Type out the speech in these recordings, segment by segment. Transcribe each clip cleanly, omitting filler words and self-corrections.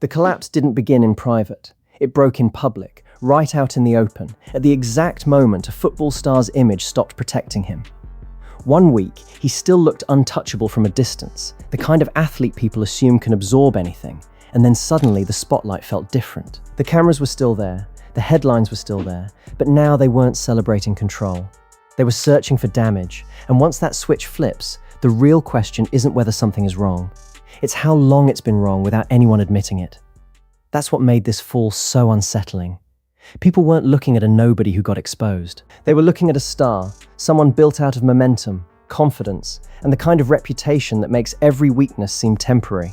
The collapse didn't begin in private. It broke in public, right out in the open, at the exact moment a football star's image stopped protecting him. 1 week, he still looked untouchable from a distance, the kind of athlete people assume can absorb anything, and then suddenly the spotlight felt different. The cameras were still there, the headlines were still there, but now they weren't celebrating control. They were searching for damage, and once that switch flips, the real question isn't whether something is wrong. It's how long it's been wrong without anyone admitting it. That's what made this fall so unsettling. People weren't looking at a nobody who got exposed. They were looking at a star, someone built out of momentum, confidence, and the kind of reputation that makes every weakness seem temporary.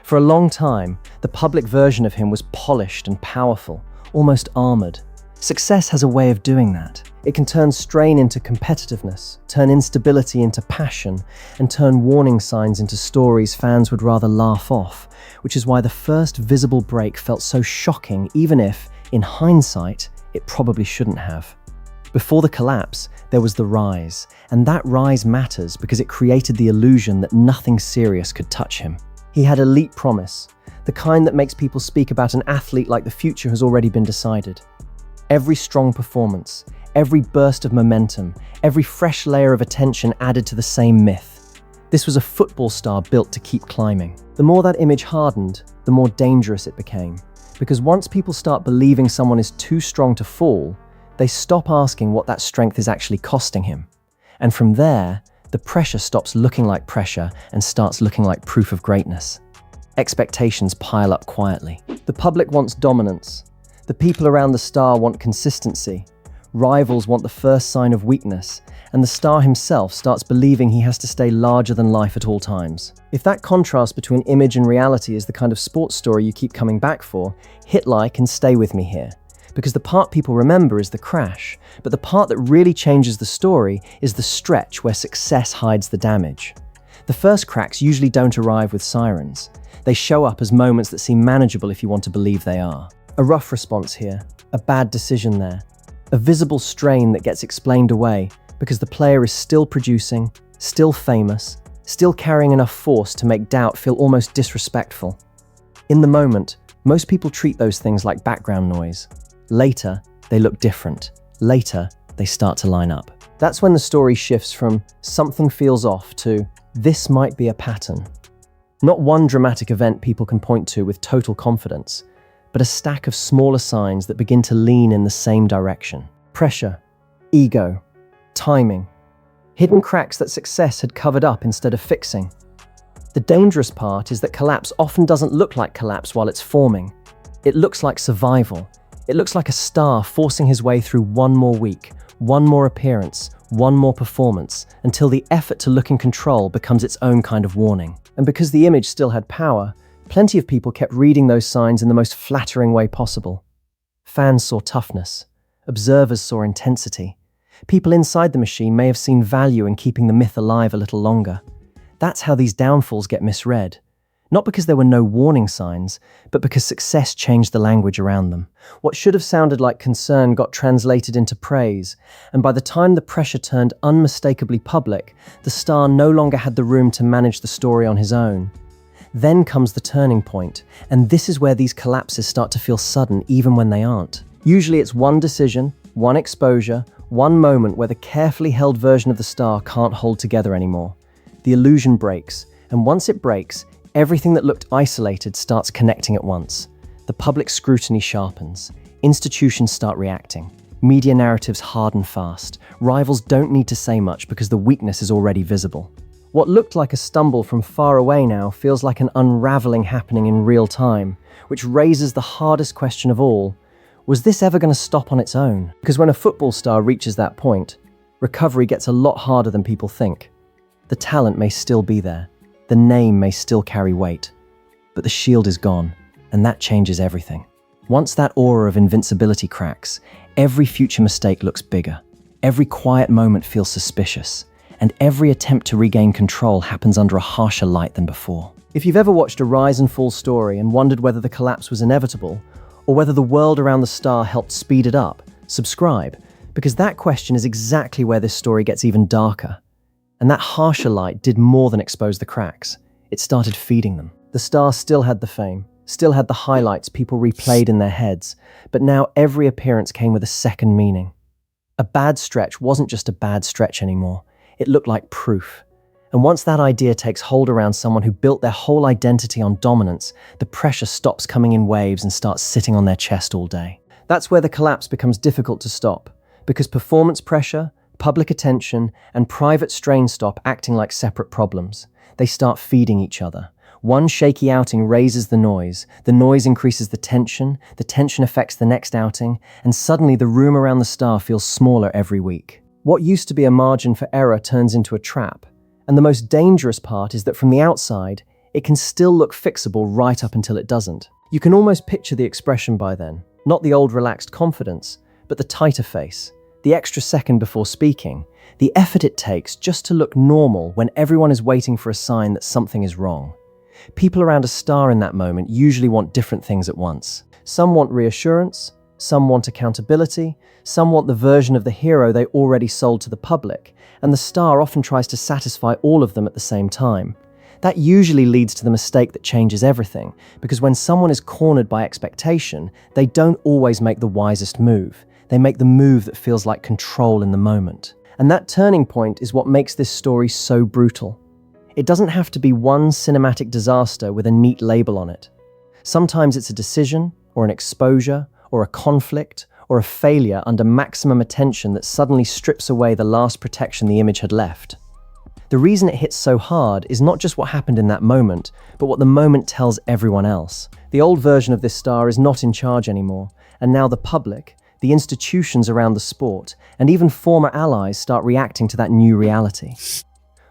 For a long time, the public version of him was polished and powerful, almost armored. Success has a way of doing that. It can turn strain into competitiveness, turn instability into passion, and turn warning signs into stories fans would rather laugh off, which is why the first visible break felt so shocking, even if, in hindsight, it probably shouldn't have. Before the collapse, there was the rise, and that rise matters because it created the illusion that nothing serious could touch him. He had elite promise, the kind that makes people speak about an athlete like the future has already been decided. Every strong performance, every burst of momentum, every fresh layer of attention added to the same myth. This was a football star built to keep climbing. The more that image hardened, the more dangerous it became. Because once people start believing someone is too strong to fall, they stop asking what that strength is actually costing him. And from there, the pressure stops looking like pressure and starts looking like proof of greatness. Expectations pile up quietly. The public wants dominance. The people around the star want consistency. Rivals want the first sign of weakness, and the star himself starts believing he has to stay larger than life at all times. If that contrast between image and reality is the kind of sports story you keep coming back for, hit like and stay with me here. Because the part people remember is the crash, but the part that really changes the story is the stretch where success hides the damage. The first cracks usually don't arrive with sirens. They show up as moments that seem manageable if you want to believe they are. A rough response here, a bad decision there, a visible strain that gets explained away because the player is still producing, still famous, still carrying enough force to make doubt feel almost disrespectful. In the moment, most people treat those things like background noise. Later, they look different. Later, they start to line up. That's when the story shifts from something feels off to this might be a pattern. Not one dramatic event people can point to with total confidence, but a stack of smaller signs that begin to lean in the same direction. Pressure, ego, timing, hidden cracks that success had covered up instead of fixing. The dangerous part is that collapse often doesn't look like collapse while it's forming. It looks like survival. It looks like a star forcing his way through one more week, one more appearance, one more performance, until the effort to look in control becomes its own kind of warning. And because the image still had power, plenty of people kept reading those signs in the most flattering way possible. Fans saw toughness. Observers saw intensity. People inside the machine may have seen value in keeping the myth alive a little longer. That's how these downfalls get misread. Not because there were no warning signs, but because success changed the language around them. What should have sounded like concern got translated into praise, and by the time the pressure turned unmistakably public, the star no longer had the room to manage the story on his own. Then comes the turning point, and this is where these collapses start to feel sudden even when they aren't. Usually it's one decision, one exposure, one moment where the carefully held version of the star can't hold together anymore. The illusion breaks, and once it breaks, everything that looked isolated starts connecting at once. The public scrutiny sharpens. Institutions start reacting. Media narratives harden fast. Rivals don't need to say much because the weakness is already visible. What looked like a stumble from far away now feels like an unraveling happening in real time, which raises the hardest question of all. Was this ever going to stop on its own? Because when a football star reaches that point, recovery gets a lot harder than people think. The talent may still be there. The name may still carry weight, but the shield is gone, and that changes everything. Once that aura of invincibility cracks, every future mistake looks bigger. Every quiet moment feels suspicious, and every attempt to regain control happens under a harsher light than before. If you've ever watched a rise and fall story and wondered whether the collapse was inevitable, or whether the world around the star helped speed it up, subscribe, because that question is exactly where this story gets even darker. And that harsher light did more than expose the cracks. It started feeding them. The star still had the fame, still had the highlights people replayed in their heads, but now every appearance came with a second meaning. A bad stretch wasn't just a bad stretch anymore. It looked like proof. And once that idea takes hold around someone who built their whole identity on dominance, the pressure stops coming in waves and starts sitting on their chest all day. That's where the collapse becomes difficult to stop, because performance pressure, public attention, and private strain stop acting like separate problems. They start feeding each other. One shaky outing raises the noise increases the tension affects the next outing, and suddenly the room around the star feels smaller every week. What used to be a margin for error turns into a trap. And the most dangerous part is that from the outside, it can still look fixable right up until it doesn't. You can almost picture the expression by then, not the old relaxed confidence, but the tighter face, the extra second before speaking, the effort it takes just to look normal when everyone is waiting for a sign that something is wrong. People around a star in that moment usually want different things at once. Some want reassurance, some want accountability, some want the version of the hero they already sold to the public, and the star often tries to satisfy all of them at the same time. That usually leads to the mistake that changes everything, because when someone is cornered by expectation, they don't always make the wisest move. They make the move that feels like control in the moment. And that turning point is what makes this story so brutal. It doesn't have to be one cinematic disaster with a neat label on it. Sometimes it's a decision, or an exposure, or a conflict, or a failure under maximum attention that suddenly strips away the last protection the image had left. The reason it hits so hard is not just what happened in that moment, but what the moment tells everyone else. The old version of this star is not in charge anymore, and now the public, the institutions around the sport, and even former allies start reacting to that new reality.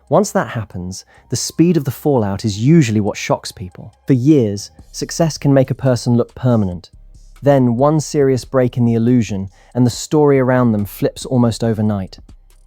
Once that happens, the speed of the fallout is usually what shocks people. For years, success can make a person look permanent. Then, one serious break in the illusion, and the story around them flips almost overnight.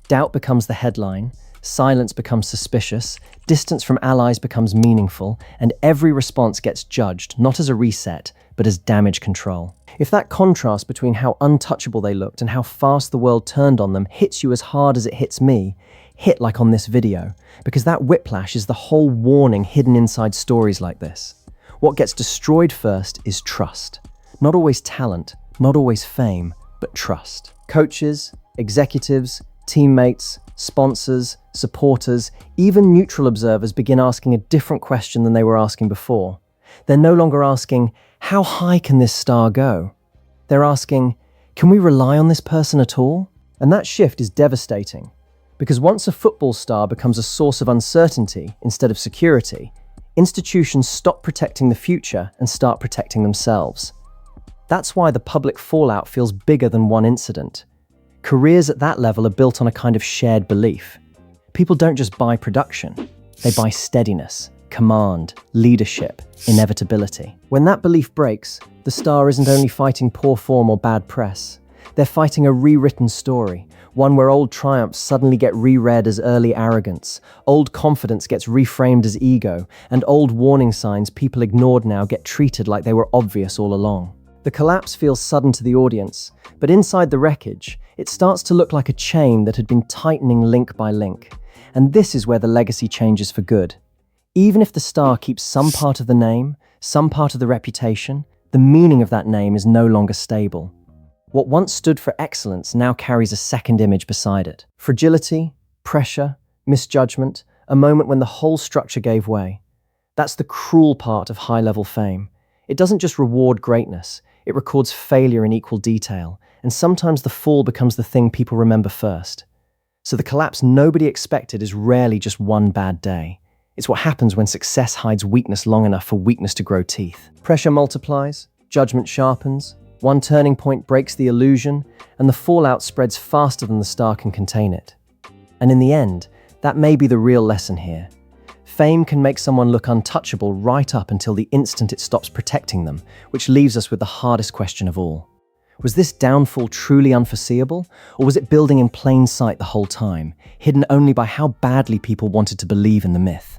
Doubt becomes the headline, silence becomes suspicious, distance from allies becomes meaningful, and every response gets judged, not as a reset, but as damage control. If that contrast between how untouchable they looked and how fast the world turned on them hits you as hard as it hits me, hit like on this video, because that whiplash is the whole warning hidden inside stories like this. What gets destroyed first is trust. Not always talent, not always fame, but trust. Coaches, executives, teammates, sponsors, supporters, even neutral observers begin asking a different question than they were asking before. They're no longer asking, how high can this star go? They're asking, can we rely on this person at all? And that shift is devastating, because once a football star becomes a source of uncertainty instead of security, institutions stop protecting the future and start protecting themselves. That's why the public fallout feels bigger than one incident. Careers at that level are built on a kind of shared belief. People don't just buy production, they buy steadiness, command, leadership, inevitability. When that belief breaks, the star isn't only fighting poor form or bad press. They're fighting a rewritten story, one where old triumphs suddenly get reread as early arrogance, old confidence gets reframed as ego, and old warning signs people ignored now get treated like they were obvious all along. The collapse feels sudden to the audience, but inside the wreckage, it starts to look like a chain that had been tightening link by link. And this is where the legacy changes for good. Even if the star keeps some part of the name, some part of the reputation, the meaning of that name is no longer stable. What once stood for excellence now carries a second image beside it. Fragility, pressure, misjudgment, a moment when the whole structure gave way. That's the cruel part of high-level fame. It doesn't just reward greatness, it records failure in equal detail, and sometimes the fall becomes the thing people remember first. So the collapse nobody expected is rarely just one bad day. It's what happens when success hides weakness long enough for weakness to grow teeth. Pressure multiplies, judgment sharpens, one turning point breaks the illusion, and the fallout spreads faster than the star can contain it. And in the end, that may be the real lesson here. Fame can make someone look untouchable right up until the instant it stops protecting them, which leaves us with the hardest question of all. Was this downfall truly unforeseeable, or was it building in plain sight the whole time, hidden only by how badly people wanted to believe in the myth?